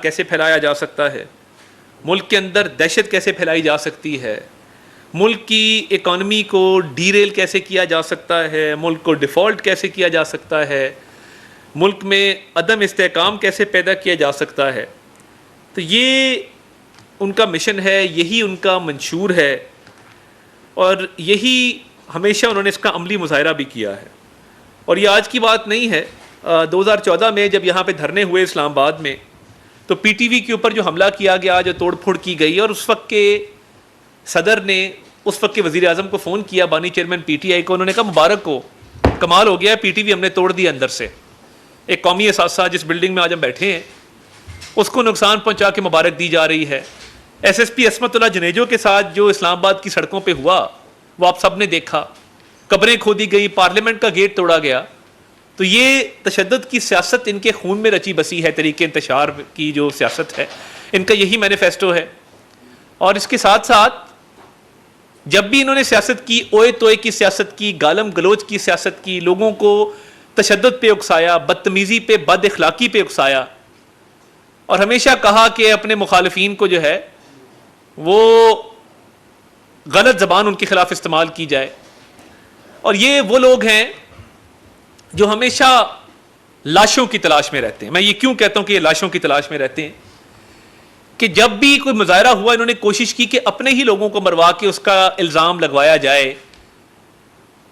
कैसे फैलाया जा सकता है, मुल्क के अंदर दहशत कैसे फैलाई जा सकती है, मुल्क की इकॉनमी को डीरेल कैसे किया जा सकता है, मुल्क को डिफ़ॉल्ट कैसे किया जा सकता है, मुल्क में अदम इस्तेहकाम कैसे पैदा किया जा सकता है। तो ये उनका मिशन है, यही उनका मंशूर है और यही हमेशा उन्होंने इसका अमली मुज़ाहरा भी किया है। और ये आज की बात नहीं है। 2014 में जब यहाँ पे धरने हुए इस्लामाबाद में, तो पीटीवी के ऊपर जो हमला किया गया, जो तोड़फोड़ की गई, और उस वक्त के सदर ने उस वक्त के वज़ीर आज़म को फ़ोन किया, बानी चेयरमैन पीटीआई को, उन्होंने कहा मुबारक हो, कमाल हो गया, पीटीवी हमने तोड़ दिया अंदर से। एक कौमी असासा जिस बिल्डिंग में आज हम बैठे हैं उसको नुकसान पहुँचा के मुबारक दी जा रही है। SSP असमतुल्लाह जनेजो के साथ जो इस्लामाबाद की सड़कों पर हुआ वो आप सब ने देखा, कब्रें खोदी गई, पार्लियामेंट का गेट तोड़ा गया। तो ये तशद्दुद की सियासत इनके खून में रची बसी है, तरीके इंतशार की जो सियासत है इनका यही मैनिफेस्टो है। और इसके साथ साथ जब भी इन्होंने सियासत की, ओए तोए की सियासत की, गालम गलोच की सियासत की, लोगों को तशद्दुद पे उकसाया, बदतमीज़ी पे, बद इखलाकी पे उकसाया, और हमेशा कहा कि अपने मुखालिफिन को जो है वो गलत ज़बान उनके खिलाफ इस्तेमाल की जाए। और ये वो लोग हैं जो हमेशा लाशों की तलाश में रहते हैं। मैं ये क्यों कहता हूं कि ये लाशों की तलाश में रहते हैं कि जब भी कोई मुजाहरा हुआ इन्होंने कोशिश की कि अपने ही लोगों को मरवा के उसका इल्ज़ाम लगवाया जाए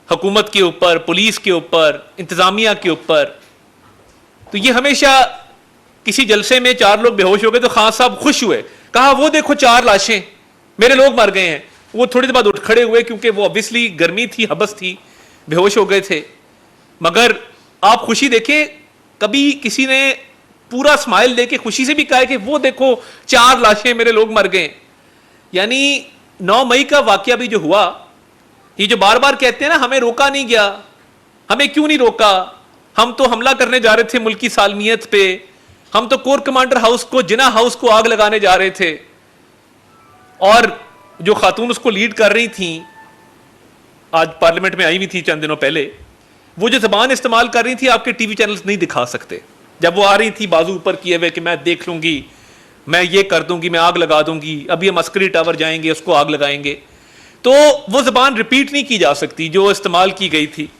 हुकूमत के ऊपर, पुलिस के ऊपर, इंतज़ामिया के ऊपर। तो ये हमेशा किसी जलसे में 4 लोग बेहोश हो गए तो खान साहब खुश हुए, कहा वो देखो 4 लाशें, मेरे लोग मर गए हैं। वो थोड़ी देर बाद उठ खड़े हुए क्योंकि वो ऑब्वियसली गर्मी थी, हबस थी, बेहोश हो गए थे। मगर आप खुशी देखें, कभी किसी ने पूरा स्माइल देके खुशी से भी कहा कि वो देखो 4 लाशें, मेरे लोग मर गए। यानी 9 मई का वाकया भी जो हुआ, ये जो बार बार कहते हैं ना हमें रोका नहीं गया, हमें क्यों नहीं रोका, हम तो हमला करने जा रहे थे मुल्क की सालमियत पे, हम तो कोर कमांडर हाउस को, जिना हाउस को आग लगाने जा रहे थे। और जो खातून उसको लीड कर रही थी, आज पार्लियामेंट में आई हुई थी चंद दिनों पहले, वो जो जबान इस्तेमाल कर रही थी आपके टीवी चैनल्स नहीं दिखा सकते। जब वो आ रही थी बाजू ऊपर किए हुए कि मैं देख लूंगी, मैं ये कर दूंगी, मैं आग लगा दूंगी, अभी हम अस्करी टावर जाएंगे उसको आग लगाएंगे, तो वो जबान रिपीट नहीं की जा सकती जो इस्तेमाल की गई थी।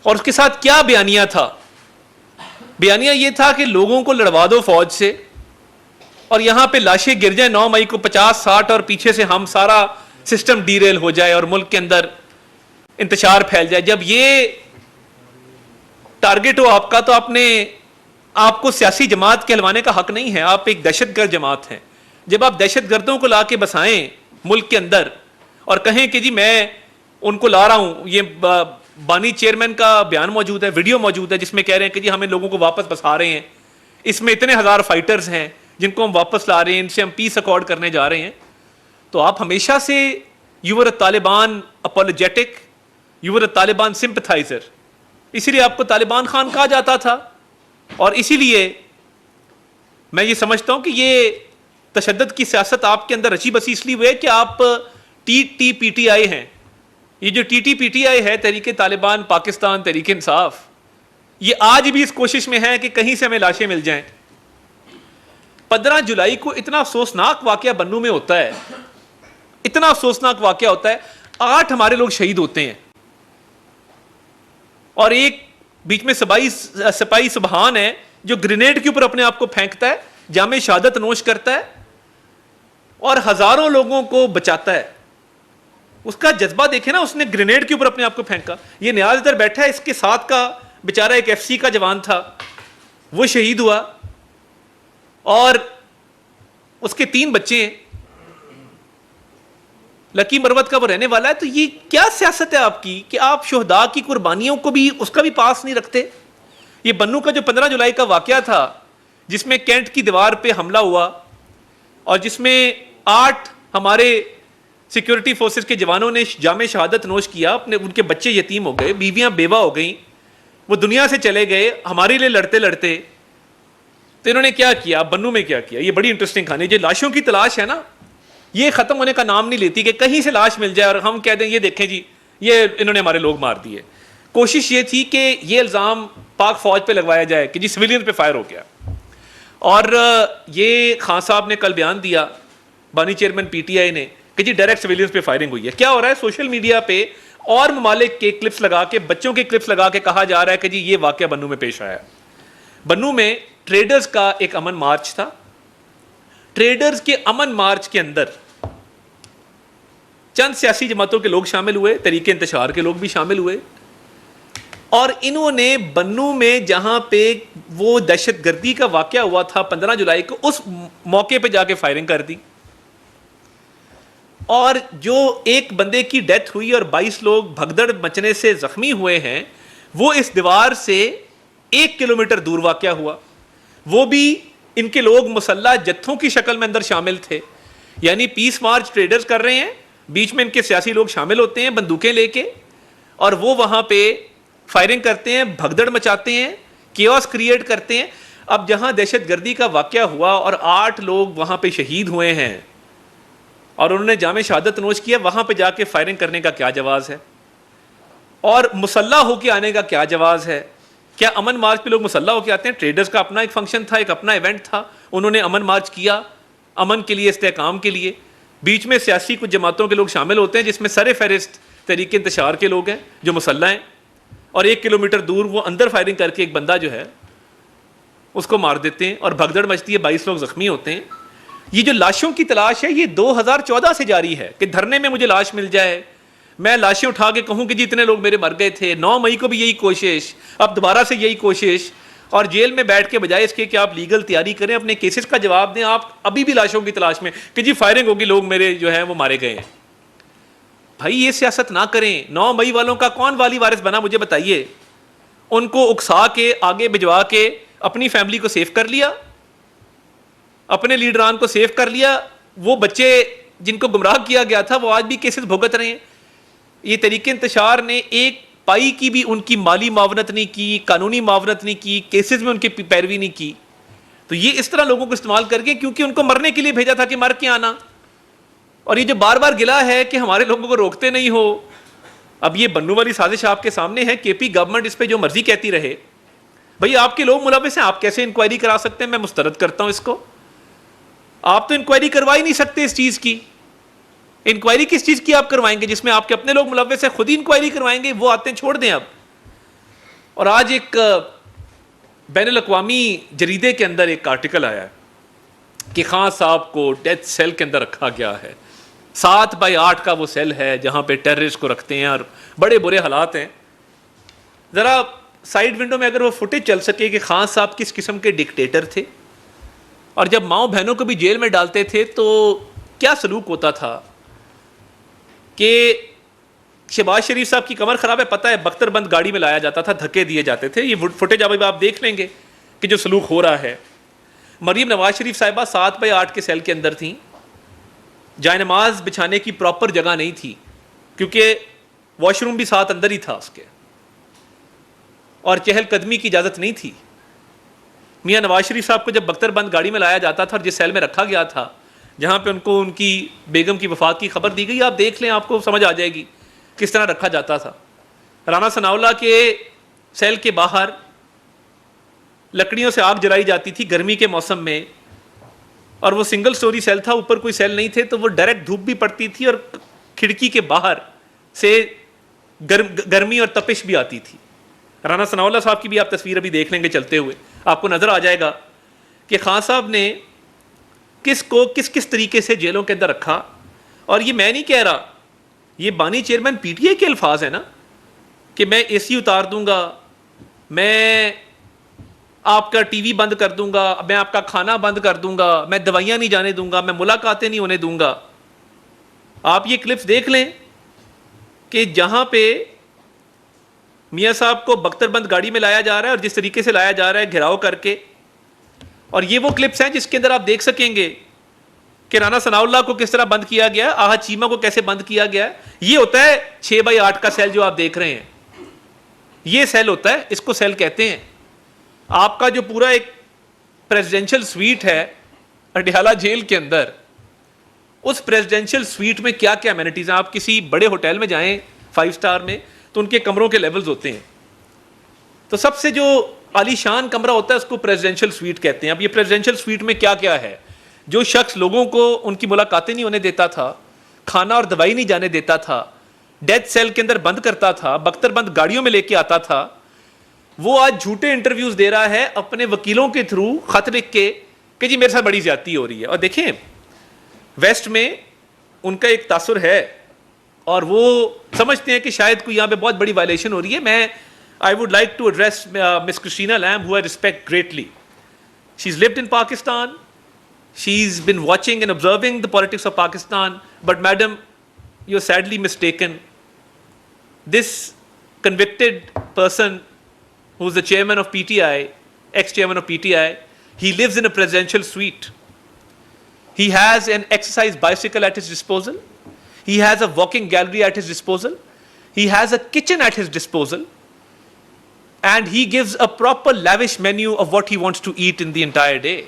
और उसके साथ क्या बयानिया था? बयानिया ये था कि लोगों को लड़वा दो फौज से और यहां पे लाशें गिर जाए 9 मई को 50-60 और पीछे से हम सारा सिस्टम डीरेल हो जाए और मुल्क के अंदर इंतशार फैल जाए। जब ये टारगेट हो आपका तो आपको सियासी जमात कहलवाने का हक नहीं है, आप एक दहशतगर्द जमात हैं। जब आप दहशतगर्दों को ला के बसाएं मुल्क के अंदर और कहें कि जी मैं उनको ला रहा हूं, ये बानी चेयरमैन का बयान मौजूद है, वीडियो मौजूद है जिसमें कह रहे हैं कि जी हमें लोगों को वापस बसा रहे हैं, इसमें इतने हज़ार फाइटर्स हैं जिनको हम वापस ला रहे हैं, इनसे हम पीस अकॉर्ड करने जा रहे हैं। तो आप हमेशा से you were Taliban apologetic, you were Taliban sympathiser, इसीलिए आपको तालिबान खान कहा जाता था। और इसीलिए मैं ये समझता हूं कि ये तशद्दुद की सियासत आपके अंदर रची बसी इसलिए हुई है कि आप TTPTI हैं। ये जो TTPTI है, तहरीके तालिबान पाकिस्तान तहरीक इंसाफ, ये आज भी इस कोशिश में है कि कहीं से हमें लाशें मिल जाएं। 15 जुलाई को इतना अफसोसनाक वाकया बन्नू में होता है, इतना अफसोसनाक वाकया होता है, 8 हमारे लोग शहीद होते हैं और एक बीच में सिपाही सुबहान है जो ग्रेनेड के ऊपर अपने आप को फेंकता है, जामे शहादत नोश करता है और हजारों लोगों को बचाता है। उसका जज्बा देखे ना, उसने ग्रेनेड के ऊपर अपने आप को फेंका। ये न्याज इधर बैठा है, इसके साथ का बेचारा एक FC का जवान था, वो शहीद हुआ और उसके 3 बच्चे हैं, लकी मरवत का वो रहने वाला है। तो ये क्या सियासत है आपकी कि आप शोहदा की कुर्बानियों को भी उसका भी पास नहीं रखते। ये बन्नू का जो 15 जुलाई का वाकया था जिसमें कैंट की दीवार पे हमला हुआ और जिसमें 8 हमारे सिक्योरिटी फोर्सेस के जवानों ने जामे शहादत नोश किया, अपने उनके बच्चे यतीम हो गए, बीवियां बेवा हो गई, वो दुनिया से चले गए हमारे लिए लड़ते लड़ते। तो इन्होंने क्या किया, बन्नू में क्या किया, ये बड़ी इंटरेस्टिंग कहानी। जो लाशों की तलाश है ना, ये खत्म होने का नाम नहीं लेती कि कहीं से लाश मिल जाए और हम कह दें ये देखें जी ये इन्होंने हमारे लोग मार दिए। कोशिश ये थी कि ये इल्ज़ाम पाक फौज पे लगवाया जाए कि जी सिविलियन पे फायर हो गया। और ये खान साहब ने कल बयान दिया, बानी चेयरमैन पीटीआई ने, कि जी डायरेक्ट सिविलियंस पे फायरिंग हुई है। क्या हो रहा है, सोशल मीडिया पे और ममालिक के क्लिप्स लगा के, बच्चों के क्लिप्स लगा के कहा जा रहा है कि जी ये वाकया बन्नू में पेश आया। बन्नू में ट्रेडर्स का एक अमन मार्च था। ट्रेडर्स के अमन मार्च के अंदर चंद सियासी जमातों के लोग शामिल हुए, तरीके इंतशार के लोग भी शामिल हुए, और इन्होंने बन्नू में जहां पे वो दहशतगर्दी का वाकया हुआ था 15 जुलाई को, उस मौके पे जाके फायरिंग कर दी। और जो एक बंदे की डेथ हुई और 22 लोग भगदड़ मचने से जख्मी हुए हैं, वो इस दीवार से 1 किलोमीटर दूर वाकया हुआ। वो भी इनके लोग मुसल्ला जत्थों की शक्ल में अंदर शामिल थे, यानी पीस मार्च ट्रेडर्स कर रहे हैं, बीच में इनके सियासी लोग शामिल होते हैं बंदूकें लेके, और वो वहां पे फायरिंग करते हैं, भगदड़ मचाते हैं, केओस क्रिएट करते हैं। अब जहां दहशतगर्दी का वाकया हुआ और 8 लोग वहां पे शहीद हुए हैं और उन्होंने जामे शहादत नोश किया, वहां पे जाके फायरिंग करने का क्या जवाज़ है, और मुसल्ला होके आने का क्या जवाज़ है? क्या अमन मार्च पे लोग मुसल्ला होके आते हैं? ट्रेडर्स का अपना एक फंक्शन था, एक अपना इवेंट था, उन्होंने अमन मार्च किया अमन के लिए, इस्तेहकाम के लिए। बीच में सियासी कुछ जमातों के लोग शामिल होते हैं, जिसमें सर फहरिस्त तरीके इंतशार के लोग हैं जो मुसल्ला हैं, और 1 किलोमीटर दूर वो अंदर फायरिंग करके एक बंदा जो है उसको मार देते हैं और भगदड़ मचती है, 22 लोग जख्मी होते हैं। ये जो लाशों की तलाश है, ये 2014 से जारी है कि धरने में मुझे लाश मिल जाए, मैं लाशें उठा के कहूँ कि जी इतने लोग मेरे मर गए थे। 9 मई को भी यही कोशिश, अब दोबारा से यही कोशिश, और जेल में बैठ के बजाय इसके कि आप लीगल तैयारी करें, अपने केसेस का जवाब दें, आप अभी भी लाशों की तलाश में कि जी फायरिंग होगी, लोग मेरे जो है वो मारे गए हैं। भाई ये सियासत ना करें। 9 मई वालों का कौन वाली वारिस बना, मुझे बताइए? उनको उकसा के आगे भिजवा के अपनी फैमिली को सेव कर लिया, अपने लीडरान को सेव कर लिया। वो बच्चे जिनको गुमराह किया गया था वो आज भी केसेस भुगत रहे हैं। ये तरीके इंतशार ने एक पाई की भी उनकी माली मावनत नहीं की, कानूनी मावनत नहीं की, केसेस में उनकी पैरवी नहीं की। तो ये इस तरह लोगों को इस्तेमाल करके, क्योंकि उनको मरने के लिए भेजा था कि मर के आना, और ये जो बार बार गिला है कि हमारे लोगों को रोकते नहीं हो। अब ये बन्नू वाली साजिश आपके सामने है, केपी गवर्नमेंट इस पर जो मर्जी कहती रहे। भाई आपके लोग मुलविस हैं, आप कैसे इंक्वायरी करा सकते हैं? मैं मुस्तरद करता हूं इसको। आप तो इंक्वायरी करवा ही नहीं सकते इस चीज की। इंक्वायरी किस चीज की आप करवाएंगे जिसमें आपके अपने लोग मुलविस हैं? खुद ही इंक्वायरी करवाएंगे, वो आते हैं, छोड़ दें अब। और आज एक बैनुल अक़वामी जरीदे के अंदर एक आर्टिकल आया है कि खान साहब को डेथ सेल के अंदर रखा गया है। 7x8 का वो सेल है जहां पे टेररिस्ट को रखते हैं और बड़े बुरे हालात हैं। ज़रा साइड विंडो में अगर वो फुटेज चल सके कि खान साहब किस किस्म के डिक्टेटर थे, और जब माओ बहनों को भी जेल में डालते थे तो क्या सलूक होता था। कि शहबाज शरीफ साहब की कमर ख़राब है, पता है, बख्तरबंद गाड़ी में लाया जाता था, धक्के दिए जाते थे। ये फुटेज अभी आप देख लेंगे कि जो सलूक हो रहा है। मरीम नवाज शरीफ साहिबा 7x8 के सेल के अंदर थी। जाए नमाज बिछाने की प्रॉपर जगह नहीं थी, क्योंकि वॉशरूम भी साथ अंदर ही था उसके, और चहलकदमी की इजाज़त नहीं थी। मियाँ नवाज शरीफ साहब को जब बख्तरबंद गाड़ी में लाया जाता था और जिस सेल में रखा गया था, जहाँ पे उनको उनकी बेगम की वफात की खबर दी गई, आप देख लें, आपको समझ आ जाएगी किस तरह रखा जाता था। राना सनाउल्लाह के सेल के बाहर लकड़ियों से आग जलाई जाती थी गर्मी के मौसम में, और वो सिंगल स्टोरी सेल था, ऊपर कोई सेल नहीं थे, तो वो डायरेक्ट धूप भी पड़ती थी और खिड़की के बाहर से गर्मी और तपिश भी आती थी। राना सनाउल्लाह साहब की भी आप तस्वीर अभी देख लेंगे चलते हुए, आपको नज़र आ जाएगा कि खान साहब ने किसको किस किस तरीके से जेलों के अंदर रखा। और ये मैं नहीं कह रहा, ये बानी चेयरमैन पीटीआई के अल्फाज है ना, कि मैं एसी उतार दूंगा, मैं आपका टीवी बंद कर दूंगा, मैं आपका खाना बंद कर दूंगा, मैं दवाइयाँ नहीं जाने दूंगा, मैं मुलाकातें नहीं होने दूंगा। आप ये क्लिप्स देख लें कि जहाँ पे मियाँ साहब को बख्तरबंद गाड़ी में लाया जा रहा है और जिस तरीके से लाया जा रहा है घिराव करके, और ये वो क्लिप्स हैं जिसके अंदर आप देख सकेंगे कि राना सनाउल्लाह को किस तरह बंद किया गया, आहा चीमा को कैसे बंद किया गया। ये होता है 6x8 का सेल जो आप देख रहे हैं, ये सेल होता है, इसको सेल कहते हैं। आपका जो पूरा एक प्रेसिडेंशियल स्वीट है अडियाला जेल के अंदर, उस प्रेसिडेंशियल स्वीट में क्या क्या एमिनिटीज़ हैं। आप किसी बड़े होटल में जाएं 5 स्टार में, तो उनके कमरों के लेवल्स होते हैं। तो सबसे जो आलीशान कमरा होता है, उसको प्रेसिडेंशियल स्वीट कहते हैं। अब ये प्रेसिडेंशियल स्वीट में क्या क्या है? जो शख्स लोगों को उनकी मुलाकातें नहीं होने देता था, खाना और दवाई नहीं जाने देता था, डेथ सेल के अंदर बंद करता था, बख्तरबंद गाड़ियों में लेके आता था, वो आज झूठे इंटरव्यूज दे रहा है अपने वकीलों के थ्रू खत लिख के कि जी मेरे साथ बड़ी ज्यादती हो रही है। और देखें, वेस्ट में उनका एक तासुर है और वो समझते हैं कि शायद कोई यहाँ पे बहुत बड़ी वायलेशन हो रही है। मैं I would like to address Miss Christina Lamb, who I respect greatly. She's lived in Pakistan. She's been watching and observing the politics of Pakistan. But madam, you're sadly mistaken. This convicted person, who's the chairman of PTI, ex-chairman of PTI, he lives in a presidential suite. He has an exercise bicycle at his disposal. He has a walking gallery at his disposal. He has a kitchen at his disposal. And he gives a proper lavish menu of what he wants to eat in the entire day.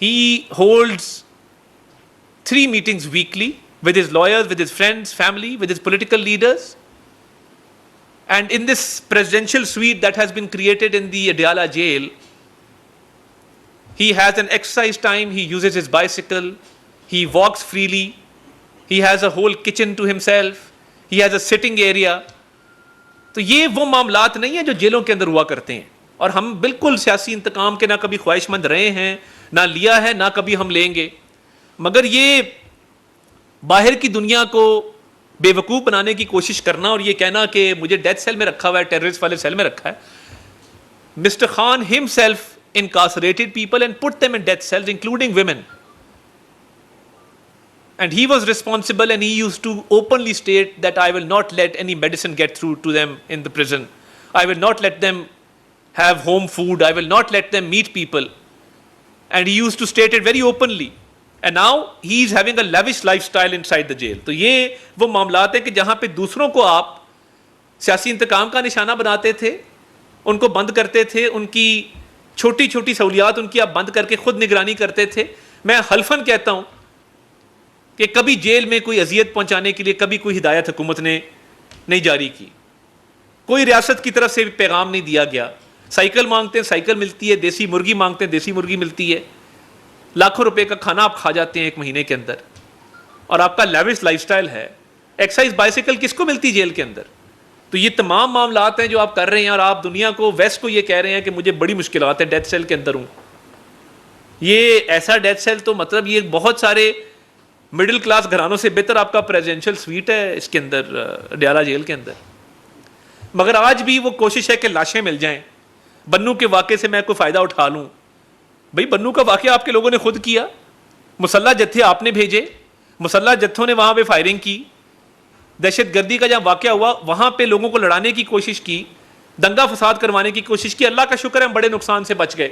He holds 3 meetings weekly with his lawyers, with his friends, family, with his political leaders. And in this presidential suite that has been created in the Adiala jail, he has an exercise time, he uses his bicycle, he walks freely, he has a whole kitchen to himself, he has a sitting area. तो ये वो मामलात नहीं है जो जेलों के अंदर हुआ करते हैं। और हम बिल्कुल सियासी इंतकाम के ना कभी ख्वाहिशमंद रहे हैं, ना लिया है, ना कभी हम लेंगे। मगर ये बाहर की दुनिया को बेवकूफ़ बनाने की कोशिश करना और ये कहना कि मुझे डेथ सेल में रखा हुआ है, टेररिस्ट वाले सेल में रखा है। Mister Khan himself incarcerated people and put them in death cells, including women. And he was responsible, and he used to openly state that I will not let any medicine get through to them in the prison. I will not let them have home food. I will not let them meet people. And he used to state it very openly. And now he is having a lavish lifestyle inside the jail. तो ये वो मामलात हैं कि जहाँ पे दूसरों को आप सियासी इंतकाम का निशाना बनाते थे, उनको बंद करते थे, उनकी छोटी छोटी सहूलियात उनकी आप बंद करके खुद निगरानी करते थे। मैं हल्फन कहता हूँ कि कभी जेल में कोई अजियत पहुंचाने के लिए कभी कोई हिदायत हुकूमत ने नहीं जारी की, कोई रियासत की तरफ से भी पैगाम नहीं दिया गया। साइकिल मांगते हैं साइकिल मिलती है, देसी मुर्गी मांगते हैं देसी मुर्गी मिलती है, लाखों रुपए का खाना आप खा जाते हैं 1 महीने के अंदर, और आपका लेविश लाइफस्टाइल है। एक्साइज बाइसिकल किसको मिलती जेल के अंदर? तो ये तमाम मामलात हैं जो आप कर रहे हैं, और आप दुनिया को, वेस्ट को ये कह रहे हैं कि मुझे बड़ी मुश्किलात है, डेथ सेल के अंदर हूँ। ये ऐसा डेथ सेल तो मतलब ये बहुत सारे मिडिल क्लास घरानों से बेहतर आपका प्रेसिडेंशियल स्वीट है इसके अंदर, अडियाला जेल के अंदर। मगर आज भी वो कोशिश है कि लाशें मिल जाएं, बन्नू के वाक़े से मैं कोई फ़ायदा उठा लूँ। भाई बन्नू का वाक़या आपके लोगों ने खुद किया, मुसल्ला जत्थे आपने भेजे, मुसल्ला जत्थों ने वहाँ पे फायरिंग की, दहशत गर्दी का जहाँ वाक़या हुआ वहाँ पे लोगों को लड़ाने की कोशिश की, दंगा फसाद करवाने की कोशिश की। अल्लाह का शुक्र है हम बड़े नुकसान से बच गए।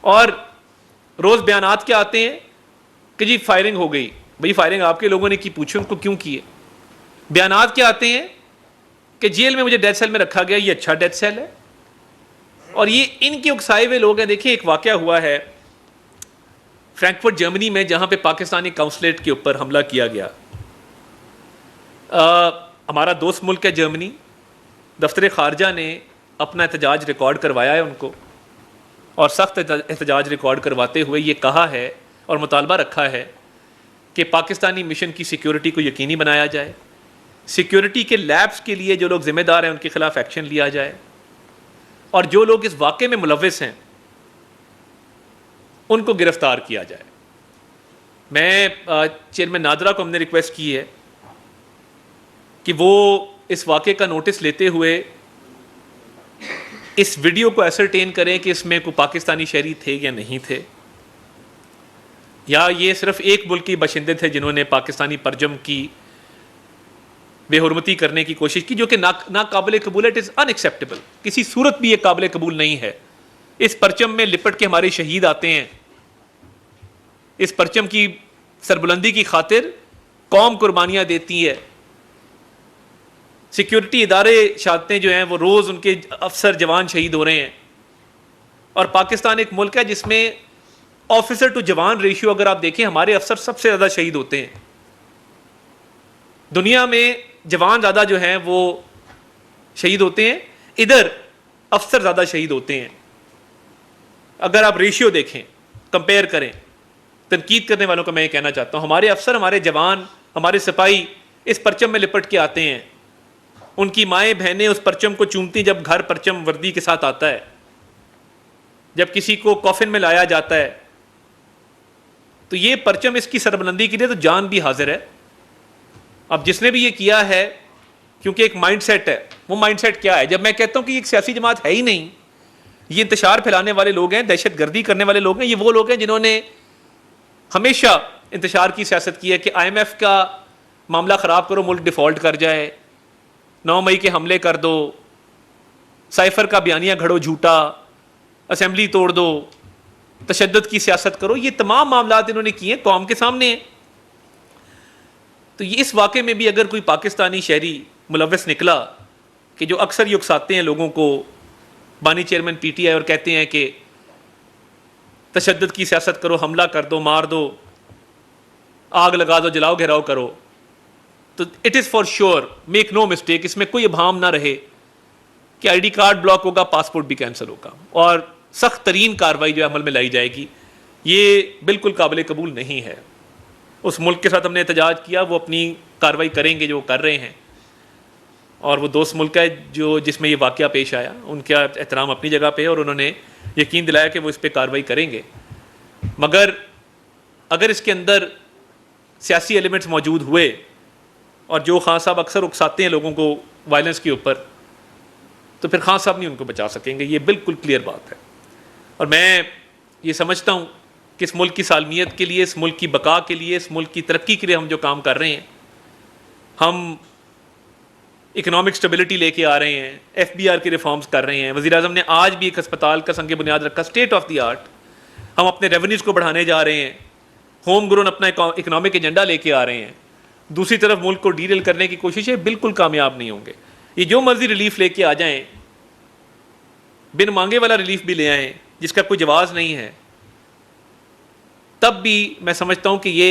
और रोज़ बयानात क्या आते हैं कि जी फायरिंग हो गई। भाई फायरिंग आपके लोगों ने की, पूछो उनको क्यों की है। बयानात क्या आते हैं कि जेल में मुझे डेथ सेल में रखा गया, ये अच्छा डेथ सेल है। और ये इनके उकसाए हुए लोग हैं। देखिए एक वाक़या हुआ है फ्रैंकफर्ट जर्मनी में, जहाँ पे पाकिस्तानी काउंसलेट के ऊपर हमला किया गया। हमारा दोस्त मुल्क है जर्मनी, दफ्तर ख़ारजा ने अपना एहतजाज रिकॉर्ड करवाया है उनको, और सख्त एहतजाज रिकॉर्ड करवाते हुए ये कहा है और मुतालबा रखा है कि पाकिस्तानी मिशन की सिक्योरिटी को यकीनी बनाया जाए, सिक्योरिटी के लैब्स के लिए जो लोग ज़िम्मेदार हैं उनके खिलाफ एक्शन लिया जाए, और जो लोग इस वाक़े में मुलव्विस हैं उनको गिरफ्तार किया जाए। मैं चेयरमैन नादरा को हमने रिक्वेस्ट की है कि वो इस वाक़े का नोटिस लेते हुए इस वीडियो को एसरटेन करें कि इसमें कोई पाकिस्तानी शहरी थे या नहीं थे, या ये सिर्फ एक मुल्क के बाशिंदे थे जिन्होंने पाकिस्तानी परचम की बेहुरमती करने की कोशिश की, जो कि नाकाबिल कबूल है। इट इज़ अनएक्सेप्टेबल, किसी सूरत भी ये काबिल कबूल नहीं है। इस परचम में लिपट के हमारे शहीद आते हैं, इस परचम की सरबुलंदी की खातिर कौम कुर्बानियाँ देती है। सिक्योरिटी इदारे शहादतें जो हैं वो रोज़ उनके अफसर जवान शहीद हो रहे हैं, और पाकिस्तान एक मुल्क है जिसमें ऑफिसर टू जवान रेशियो अगर आप देखें, हमारे अफसर सबसे ज़्यादा शहीद होते हैं। दुनिया में जवान ज़्यादा जो हैं वो शहीद होते हैं, इधर अफसर ज़्यादा शहीद होते हैं। अगर आप रेशियो देखें, कंपेयर करें, तनकीद करने वालों को मैं ये कहना चाहता हूँ, हमारे अफसर, हमारे जवान, हमारे सिपाही इस परचम में लिपट के आते हैं। उनकी माएँ बहनें उस परचम को चूमती जब घर परचम वर्दी के साथ आता है, जब किसी को कॉफिन में लाया जाता है। तो ये परचम, इसकी सरबलंदी के लिए तो जान भी हाजिर है। अब जिसने भी ये किया है, क्योंकि एक माइंडसेट है, वो माइंडसेट क्या है? जब मैं कहता हूँ कि एक सियासी जमात है ही नहीं, ये इंतशार फैलाने वाले लोग हैं, दहशतगर्दी करने वाले लोग हैं, ये वो लोग हैं जिन्होंने हमेशा इंतशार की सियासत की है कि IMF का मामला ख़राब करो, मुल्क डिफ़ॉल्ट कर जाए, 9 मई के हमले कर दो, साइफर का बयानिया घड़ो झूठा, असेंबली तोड़ दो, तशद्दुद की सियासत करो। ये तमाम मामला इन्होंने किए, कौम के सामने हैं। तो ये इस वाक़े में भी अगर कोई पाकिस्तानी शहरी मुलव्वस निकला कि जो अक्सर ये उकसाते हैं लोगों को, बानी चेयरमैन PTI, और कहते हैं कि तशद्दुद की सियासत करो, हमला कर दो, मार दो, आग लगा दो, जलाओ घेराव करो, तो it is for sure, make no mistake, इसमें कोई इबाम ना रहे कि ID कार्ड ब्लॉक होगा, पासपोर्ट भी कैंसिल होगा और सख्त तरीन कार्रवाई जो अमल में लाई जाएगी। ये बिल्कुल काबिल कबूल नहीं है। उस मुल्क के साथ हमने एहतजाज किया, वो अपनी कार्रवाई करेंगे जो कर रहे हैं, और वो दोस्त मुल्क है जो जिसमें ये वाक़या पेश आया, उनका एहतराम अपनी जगह पे है और उन्होंने यकीन दिलाया कि वो इस पर कार्रवाई करेंगे। मगर अगर इसके अंदर सियासी एलिमेंट्स मौजूद हुए, और जो खान साहब अक्सर उकसाते हैं लोगों को वायलेंस के ऊपर, तो फिर खान साहब नहीं उनको बचा सकेंगे, ये बिल्कुल क्लियर बात है। और मैं ये समझता हूँ कि इस मुल्क की सालमियत के लिए, इस मुल्क की बका के लिए, इस मुल्क की तरक्की के लिए हम जो काम कर रहे हैं, हम इकनॉमिक स्टेबिलिटी लेके आ रहे हैं, FBR की रिफॉर्म्स कर रहे हैं। वज़ीर आज़म ने आज भी एक अस्पताल का संग बुनियाद रखा, स्टेट ऑफ द आर्ट। हम अपने रेवेन्यूज़ को बढ़ाने जा रहे हैं, होम ग्रोन अपना इकनॉमिक एजेंडा लेके आ रहे हैं। दूसरी तरफ मुल्क को डीरेल करने की कोशिशें बिल्कुल कामयाब नहीं होंगे। ये जो मर्जी रिलीफ लेके आ जाएं, बिन मांगे वाला रिलीफ भी ले आएँ जिसका कोई जवाब नहीं है, तब भी मैं समझता हूँ कि ये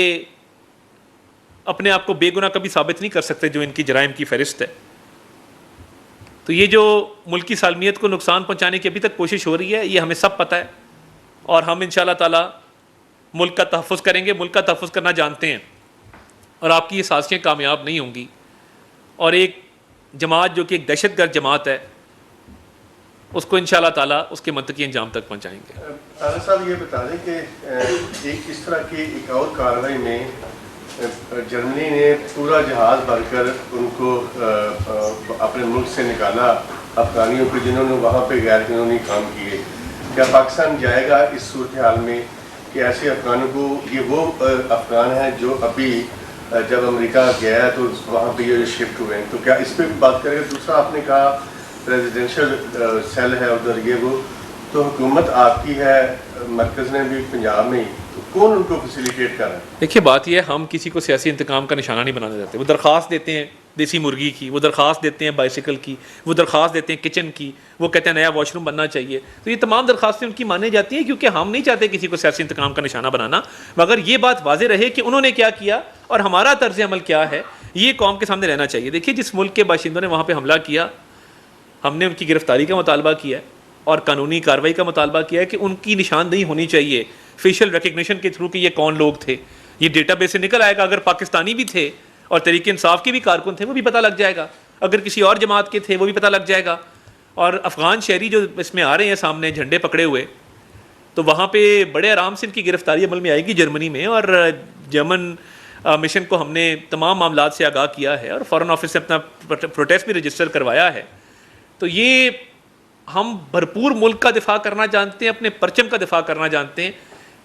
अपने आप को बेगुनाह कभी साबित नहीं कर सकते जो इनकी जराइम की फहरिस्त है। तो ये जो मुल्क की सालमियत को नुकसान पहुँचाने की अभी तक कोशिश हो रही है, ये हमें सब पता है, और हम इंशाअल्लाह ताला मुल्क का तहफ़्फ़ुज़ करेंगे, मुल्क का तहफ़्फ़ुज़ करना जानते हैं, और आपकी ये साजिशें कामयाब नहीं होंगी। और एक जमात जो कि एक दहशतगर्द जमात है, उसको इंशाअल्लाह ताला उसके मंतकी अंजाम तक पहुँचाएँगे। तारा साहब ये बता दें कि एक इस तरह की एक और कार्रवाई में जर्मनी ने पूरा जहाज़ भरकर उनको अपने मुल्क से निकाला, अफगानियों को जिन्होंने वहाँ पे गैर कानूनी काम किए। क्या पाकिस्तान जाएगा इस सूरत हाल में कि ऐसे अफगानों को, ये वो अफगान हैं जो अभी जब अमेरिका गया तो वहाँ पे ये शिफ्ट हुए हैं, तो क्या इस पर भी बात करेंगे? दूसरा आपने कहा रेजिडेंशियल सेल है उधर, ये वो, तो हुकूमत आपकी है, मरकज़ ने भी पंजाब में, तो कौन उनको फैसिलिटेट कर रहा है? देखिए बात यह है, हम किसी को सियासी इंतकाम का निशाना नहीं बनाने देते। वो दरख्वास्त देते हैं देसी मुर्गी की, वो दरख्वास्त देते हैं बाइसिकल की, वो दरख्वास्त देते हैं किचन की, वो कहते हैं नया वॉशरूम बनना चाहिए। तो ये तमाम दरख्वास्तें उनकी मानी जाती हैं, क्योंकि हम नहीं चाहते किसी को सियासी इंतकाम का निशाना बनाना। मगर ये बात वाज़ेह रहे कि उन्होंने क्या किया और हमारा तर्ज अमल क्या है, ये कौम के सामने रहना चाहिए। देखिए, जिस मुल्क के बाशिंदों ने वहाँ पर हमला किया, हमने उनकी गिरफ्तारी का मुतालबा किया है और कानूनी कार्रवाई का मुतालबा किया है कि उनकी निशानदेही होनी चाहिए फेशियल रिकग्निशन के थ्रू कि ये कौन लोग थे। ये डेटाबेस से निकल आएगा, अगर पाकिस्तानी भी थे और तहरीक इंसाफ के भी कारकुन थे वो भी पता लग जाएगा, अगर किसी और जमात के थे वो भी पता लग जाएगा। और अफ़गान शहरी जो इसमें आ रहे हैं सामने झंडे पकड़े हुए, तो वहाँ पे बड़े आराम से इनकी गिरफ्तारी अमल में आएगी जर्मनी में। और जर्मन मिशन को हमने तमाम मामला से आगाह किया है और फ़ॉरेन ऑफिस से अपना प्रोटेस्ट भी रजिस्टर करवाया है। तो ये हम भरपूर मुल्क का दिफा करना जानते हैं, अपने परचम का दिफा करना जानते हैं।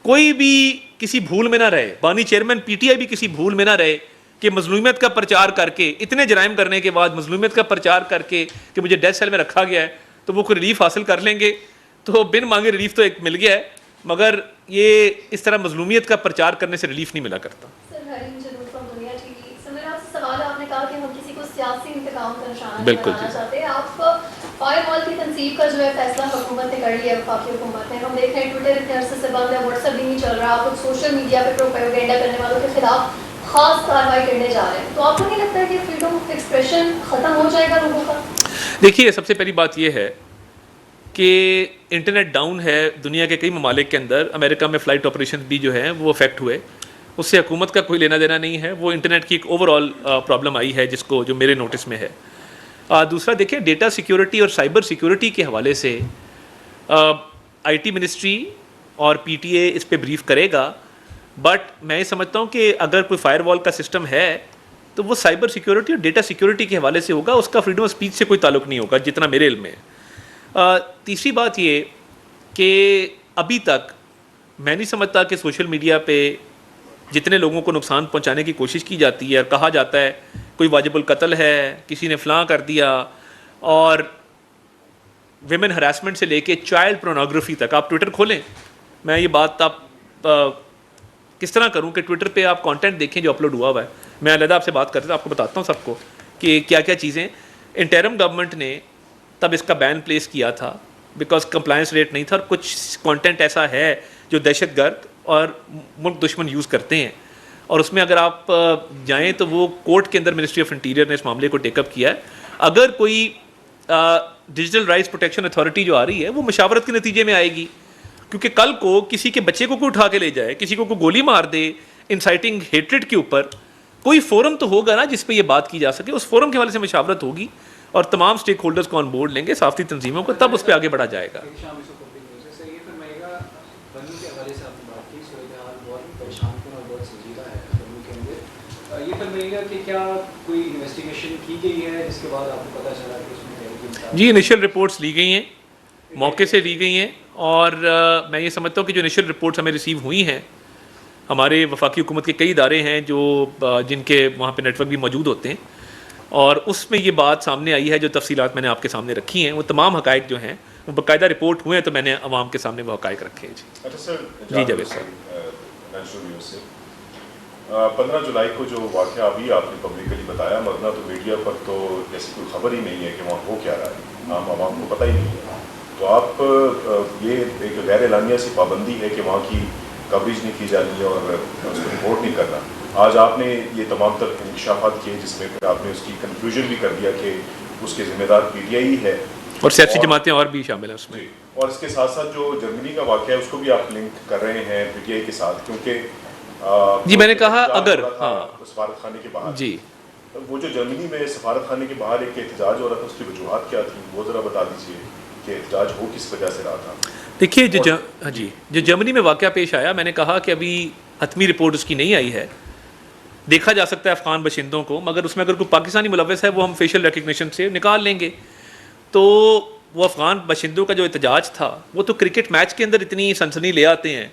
कोई भी किसी भूल में ना रहे, बानी चेयरमैन PTI भी किसी भूल में ना रहे कि मजलूमियत का प्रचार करके, इतने जराइम करने के बाद मजलूमियत का प्रचार करके कि मुझे डेथ सेल में रखा गया है तो वो कोई रिलीफ हासिल कर लेंगे। तो बिन मांगे रिलीफ तो एक मिल गया है, मगर ये इस तरह मजलूमियत का प्रचार करने से रिलीफ नहीं मिला करता। आपने कहा कि हम किसी को सियासी इंतकाम का निशाना बिल्कुल बनाना चाहते हैं। आप फायरवॉल की तनसीब का जो है फैसला हुकूमत ने कर लिया है, वफाकी हुकूमत ने, हम देख रहे हैं ट्विटर इतने अरसे से बंद है, व्हाट्सएप भी नहीं चल रहा, आप लोग सोशल मीडिया पे प्रोपेगेंडा करने वालों के खिलाफ खास कार्रवाई करने जा रहे हैं, तो आपको नहीं लगता है कि फ्रीडम ऑफ एक्सप्रेशन ख़त्म हो जाएगा लोगों का? देखिए, सबसे पहली बात यह है कि इंटरनेट डाउन है दुनिया के कई ममालिक के अंदर। अमेरिका में फ़्लाइट ऑपरेशन भी जो हैं वो अफेक्ट हुए, उससे हुकूमत का कोई लेना देना नहीं है। वो इंटरनेट की एक ओवरऑल प्रॉब्लम आई है जिसको जो मेरे नोटिस में है। दूसरा देखिए, डेटा सिक्योरिटी और साइबर सिक्योरिटी के हवाले से आईटी मिनिस्ट्री और पीटीए इस पे ब्रीफ करेगा, बट मैं ये समझता हूँ कि अगर कोई फायरवॉल का सिस्टम है तो वो साइबर सिक्योरिटी और डेटा सिक्योरिटी के हवाले से होगा, उसका फ्रीडम ऑफ स्पीच से कोई ताल्लुक नहीं होगा जितना मेरे इल्म में है। तीसरी बात ये कि अभी तक मैं नहीं समझता कि सोशल मीडिया पे जितने लोगों को नुकसान पहुंचाने की कोशिश की जाती है और कहा जाता है कोई वाजिबुल कत्ल है, किसी ने फ़लाँ कर दिया, और विमेन हरासमेंट से लेके चाइल्ड पोर्नोग्राफी तक, आप ट्विटर खोलें, मैं ये बात आप किस तरह करूं कि ट्विटर पे आप कंटेंट देखें जो अपलोड हुआ हुआ है। मैं अलग आपसे बात करता हूँ, आपको बताता हूँ सबको कि क्या क्या चीज़ें। इंटरिम गवर्नमेंट ने तब इसका बैन प्लेस किया था बिकॉज कंप्लायंस रेट नहीं था, और कुछ कंटेंट ऐसा है जो दहशतगर्द और मुल्क दुश्मन यूज़ करते हैं, और उसमें अगर आप जाएं तो वो कोर्ट के अंदर मिनिस्ट्री ऑफ इंटीरियर ने इस मामले को टेकअप किया है। अगर कोई डिजिटल राइट्स प्रोटेक्शन अथॉरिटी जो आ रही है वो मशावरत के नतीजे में आएगी, क्योंकि कल को किसी के बच्चे को कोई उठा के ले जाए, किसी को कोई गोली मार दे इंसाइटिंग हेट्रेड के ऊपर, कोई फोरम तो होगा ना जिस पे ये बात की जा सके। उस फोरम के हवाले से मशावरत होगी और तमाम स्टेक होल्डर्स को ऑन बोर्ड लेंगे, साफ़ी तंजीमों को, तब उस पर आगे बढ़ा जाएगा। ये फरमाइएगा कि क्या कोई इन्वेस्टिगेशन की गई है जिसके बाद आपको पता चला कि उसमें जी इनिशियल रिपोर्ट्स ली गई हैं, मौके से ली गई हैं, और मैं ये समझता हूँ कि जो इनिशियल रिपोर्ट्स हमें रिसीव हुई हैं, हमारे वफाकी हुकूमत के कई इदारे हैं जो जिनके वहाँ पे नेटवर्क भी मौजूद होते हैं, और उसमें ये बात सामने आई है, जो तफसीलात मैंने आपके सामने रखी हैं, वो तमाम हकायक जो हैं वो बाकायदा रिपोर्ट हुए हैं, तो मैंने अवाम के सामने वो हकायक रखे हैं। जी अच्छा सर, जी जावेद सर, 15 जुलाई को जो वाक़या अभी आपने पब्लिकली बताया, मरना तो मीडिया पर तो ऐसी कोई खबर ही नहीं है कि वहाँ हो क्या रहा है, आम आवाम को पता ही नहीं है। तो आप ये एक गैर एलानिया सी पाबंदी है कि वहाँ की कवरेज नहीं की जानी और उसको रिपोर्ट नहीं करना। आज आपने ये तमाम तर इंकशाफात किए जिसमें फिर आपने उसकी कंक्लूजन भी कर दिया कि उसके ज़िम्मेदार पीटीआई है और सियासी जमातें और भी शामिल हैं उसमें। और इसके साथ साथ जो जर्मनी का वाक़या है उसको भी आप लिंक कर रहे हैं पीटीआई के साथ, क्योंकि जी मैंने कहा अगर सफारत खाने के बाहर जी वो जो जर्मनी में सफारत खाने के बाहर एक एहतजाज हो रहा था, उसकी वजूहत क्या थी वो ज़रा बता दीजिए कि एहतजाज हो किस वजह से रहा था। देखिए जो जर्मनी में वाक़या पेश आया, मैंने कहा कि अभी हतमी रिपोर्ट उसकी नहीं आई है, देखा जा सकता है अफ़गान बशिंदों को, मगर उसमें अगर कोई पाकिस्तानी मुलव्वस है वो हम फेशियल रिकग्निशन से निकाल लेंगे। तो वो अफ़गान बशिंदों का जो एहतजाज था वो तो क्रिकेट मैच के अंदर इतनी सनसनी ले आते हैं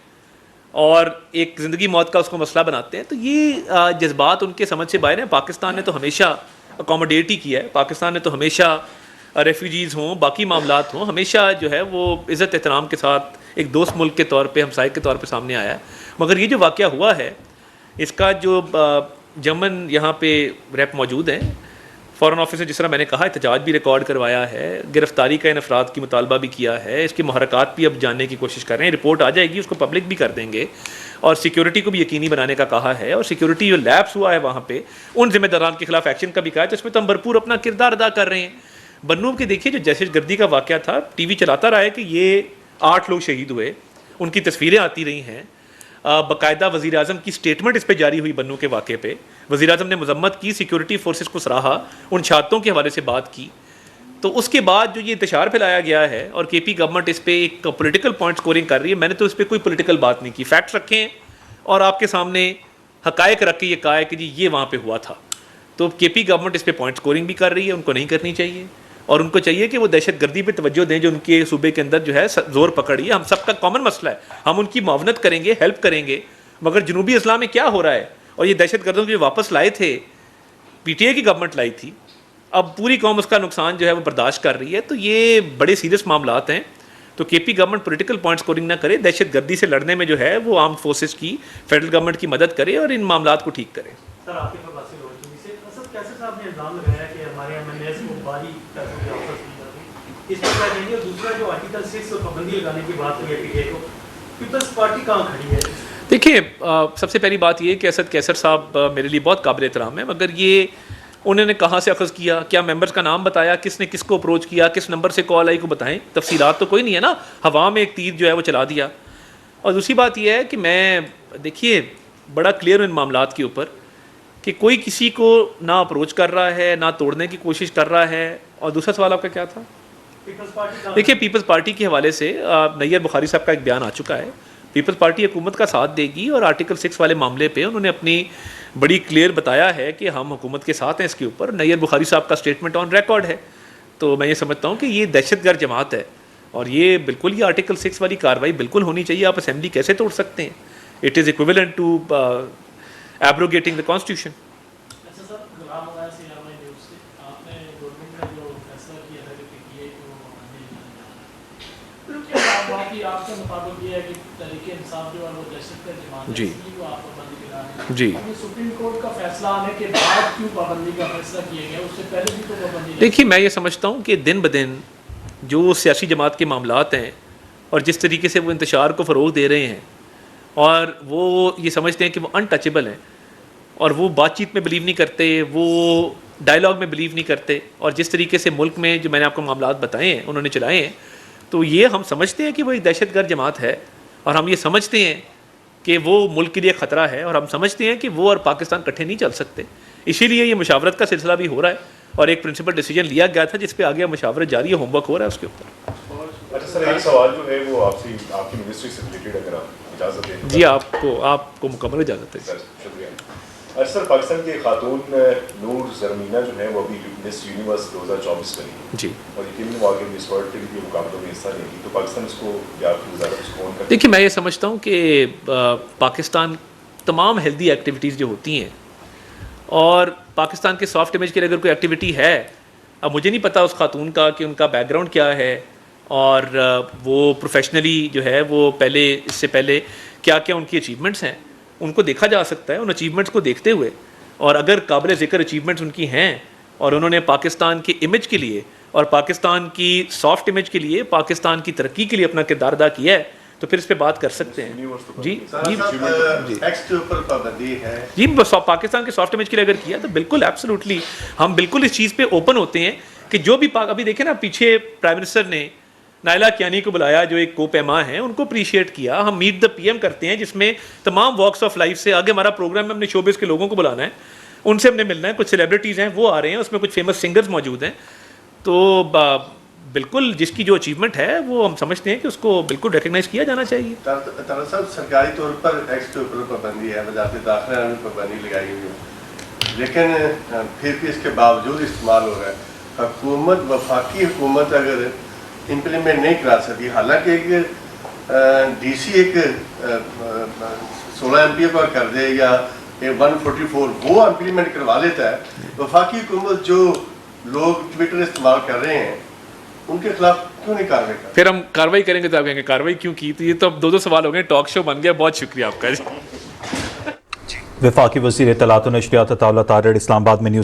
और एक ज़िंदगी मौत का उसको मसला बनाते हैं, तो ये जज्बात उनके समझ से बाहर हैं। पाकिस्तान ने तो हमेशा अकोमोडेट ही किया है, पाकिस्तान ने तो हमेशा रेफ्यूजीज़ हों, बाकी मामलात हों, हमेशा जो है वो इज़्ज़त एहतराम के साथ एक दोस्त मुल्क के तौर पे, हमसाये के तौर पे सामने आया है। मगर ये जो वाक़या हुआ है, इसका जो जर्मन यहाँ पे रेप मौजूद हैं, फ़ॉरेन ऑफिस ने जिस तरह मैंने कहा एहतजाज भी रिकॉर्ड करवाया है, गिरफ्तारी का इन अफराद की मुतालबा भी किया है, इसके महरक़ात भी अब जानने की कोशिश कर रहे हैं, रिपोर्ट आ जाएगी उसको पब्लिक भी कर देंगे, और सिक्योरिटी को भी यकीनी बनाने का कहा है, और सिक्योरिटी जो लैप्स हुआ है वहाँ पे उन जिम्मेदारान के खिलाफ एक्शन का भी कहा है। तो इसमें तो हम भरपूर अपना किरदार अदा कर रहे हैं। बन्नू के देखिए जो दहशतगर्दी का वाक़या था, टीवी चलाता रहा है कि ये 8 लोग शहीद हुए, उनकी तस्वीरें आती रही हैं, बाकायदा वज़ीर आज़म की स्टेटमेंट इस पर जारी हुई बन्नू के वाक़े पे, वज़ीर आज़म ने मजम्मत की, सिक्योरिटी फोर्सेस को सराहा, उन छात्रों के हवाले से बात की। तो उसके बाद जो ये इंतशार फैलाया गया है और केपी गवर्नमेंट इस पर एक पॉलिटिकल पॉइंट स्कोरिंग कर रही है, मैंने तो इस पर कोई पॉलिटिकल बात नहीं की, फैक्ट्स रखे हैं और आपके सामने हकायक रख के ये कहा है कि जी ये वहाँ पर हुआ था। तो केपी गवर्नमेंट इस पर पॉइंट स्कोरिंग भी कर रही है, उनको नहीं करनी चाहिए, और उनको चाहिए कि वो दहशत गर्दी पर तवज्जो दें जो उनके सूबे के अंदर जो है ज़ोर पकड़ी है। हम सबका कॉमन मसला है, हम उनकी मुआवनत करेंगे, हेल्प करेंगे, मगर जनूबी इस्लाम में क्या हो रहा है, और ये दहशत गर्दों को जो वापस लाए थे, पीटीआई की गवर्नमेंट लाई थी, अब पूरी कौम उसका नुकसान जो है वो बर्दाश्त कर रही है। तो ये बड़े सीरियस मामलात हैं। तो KP government political point scoring ना करे, दहशत गर्दी से लड़ने में जो है वो आर्म्ड फोर्सेस की, फेडरल गवर्नमेंट की मदद करे और इन मामलात को ठीक करे। सर आपके प्रवासी लोगों से असद कैसे साहब ने इल्ज़ाम लगाया कि हमारे एमएनएस को बारी पैसों की ऑफर्स दी जाती है, इस पर क्या कहेंगे? और दूसरा जो आर्टिकल 6 और पाबंदी लगाने की बात हुई है पीटीआई को, पीपल्स पार्टी कहाँ खड़ी है? देखिए सबसे पहली बात ये कि असद कैसर साहब मेरे लिए बहुत काबिल एहतराम है, मगर ये उन्होंने कहाँ से अखज़ किया, क्या मेंबर्स का नाम बताया, किसने किसको अप्रोच किया, किस नंबर से कॉल आई को बताएं, तफसीलात तो कोई नहीं है ना, हवा में एक तीर जो है वो चला दिया। और दूसरी बात यह है कि मैं देखिए बड़ा क्लियर हूँ इन मामलात के ऊपर कि कोई किसी को ना अप्रोच कर रहा है, ना तोड़ने की कोशिश कर रहा है। और दूसरा सवाल आपका क्या था? पीपल्स पार्टी देखिए पीपल्स पार्टी के हवाले से नैयर बुखारी साहब का एक बयान आ चुका है। पीपल्स पार्टी हुकूमत का साथ देगी और आर्टिकल 6 वाले मामले पे उन्होंने अपनी बड़ी क्लियर बताया है कि हम हुकूमत के साथ हैं इसके ऊपर। नैयर बुखारी साहब का स्टेटमेंट ऑन रिकॉर्ड है। तो मैं ये समझता हूँ कि ये दहशतगर्द जमात है और ये बिल्कुल ये आर्टिकल 6 वाली कार्रवाई बिल्कुल होनी चाहिए। आप असेंबली कैसे तोड़ सकते हैं? It is equivalent to abrogating the constitution. अच्छा सर, गुलाम मुबारक से हमारी न्यूज़ से आपने गवर्नमेंट ने जो फैसला किया था कि पीटीआई को क्या बाकी आपके मुताबिक ये है कि तरीके इंसाफ जो है वो दहशतगर्द जमात है, जी। इसलिए वो आप पाबंदी लगा रहे हैं। जी। अभी सुप्रीम कोर्ट का फैसला आने के बाद क्यों पाबंदी का फैसला किया गया? उससे पहले भी तो पाबंदी देखिए मैं ये समझता हूँ कि दिन ब दिन जो सियासी जमात के मामलात हैं और जिस तरीके से वो इंतशार को फ़रोग़ दे रहे हैं और वो ये समझते हैं कि वो अनटचेबल हैं और वो बातचीत में बिलीव नहीं करते, वो डायलॉग में बिलीव नहीं करते, और जिस तरीके से मुल्क में जो मैंने आपको मामलात बताए हैं उन्होंने चलाए हैं, तो ये हम समझते हैं कि वो एक दहशतगर्द जमात है और हम ये समझते हैं कि वो मुल्क के लिए ख़तरा है और हम समझते हैं कि वो और पाकिस्तान इकट्ठे नहीं चल सकते। इसीलिए ये मुशावरत का सिलसिला भी हो रहा है और एक प्रिंसिपल डिसीजन लिया गया था जिस पे आगे मुशावरत जारी है, होमवर्क हो रहा है उसके ऊपर। अच्छा सर, एक सवाल जो है वो आपसे आपकी मिनिस्ट्री से रिलेटेड, अगर आप इजाज़त दें। जी आपको मुकम्मल इजाज़त है। सर शुक्रिया। अच्छा सर, पाकिस्तान की खातून नूर ज़रमीना जो है वो अभी मिस यूनिवर्स 2024 बनी जी। और यकीनन वो आगे मिस वर्ल्ड के लिए मुकाबलों में हिस्सा लेगी, तो पाकिस्तान उसको या आपकी वज़ारत उसको ऑन कर? देखिए मैं ये समझता हूँ कि पाकिस्तान तमाम हेल्दी एक्टिविटीज़ जो होती हैं और पाकिस्तान के सॉफ्ट इमेज के लिए अगर कोई एक्टिविटी है, अब मुझे नहीं पता उस खातून का कि उनका बैकग्राउंड क्या है और वो प्रोफेशनली जो है वो पहले इससे पहले क्या क्या उनकी अचीवमेंट्स हैं, उनको देखा जा सकता है। उन अचीवमेंट्स को देखते हुए और अगर काबिल ज़िक्र अचीवमेंट्स उनकी हैं और उन्होंने पाकिस्तान के इमेज के लिए और पाकिस्तान की सॉफ्ट इमेज के लिए, पाकिस्तान की तरक्की के लिए अपना किरदार अदा किया है, तो फिर इस पे बात कर सकते हैं। जी जी टैक्स के ऊपर पाबंदी है जी। पाकिस्तान के सॉफ्ट इमेज के लिए अगर किया तो बिल्कुल एब्सोल्युटली हम बिल्कुल इस चीज़ पे ओपन होते हैं कि जो भी अभी देखें ना, पीछे प्राइम मिनिस्टर ने नायला कियानी को बुलाया जो एक कोपैमा है, उनको अप्रिशिएट किया। हम मीट द पीएम करते हैं जिसमें तमाम वॉक्स ऑफ लाइफ से आगे हमारा प्रोग्राम में हमने शोबिस के लोगों को बुलाना है, उनसे हमने मिलना है। कुछ सेलिब्रिटीज़ हैं वो आ रहे हैं, उसमें कुछ फेमस सिंगर्स मौजूद हैं। तो बिल्कुल जिसकी जो अचीवमेंट है वो हम समझते हैं कि उसको बिल्कुल रिकग्नाइज किया जाना चाहिए। दरअसल सरकारी तौर पर टैक्स के ऊपर पाबंदी है, वजारत दाखिला ने पाबंदी लगाई हुई है, लेकिन फिर भी इसके बावजूद इस्तेमाल हो रहा है। हुकूमत, वफाकी हुकूमत अगर इम्प्लीमेंट नहीं करा सकती, हालांकि एक डीसी एक 16 MP पर कर दे या 144 वो इम्प्लीमेंट करवा लेता है, वफाकी हुकूमत जो लोग ट्विटर इस्तेमाल कर रहे हैं उनके खिलाफ क्यों नहीं कार्रवाई कर? फिर हम कार्रवाई करेंगे तो आप कहेंगे कार्रवाई क्यों की? तो ये तो अब दो सवाल हो गए, टॉक शो बन गया। बहुत शुक्रिया आपका जी। वफाकी वज़ीर इत्तलात व नशरियात अताउल्लाह तारड़ इस्लामाबाद में न्यूज़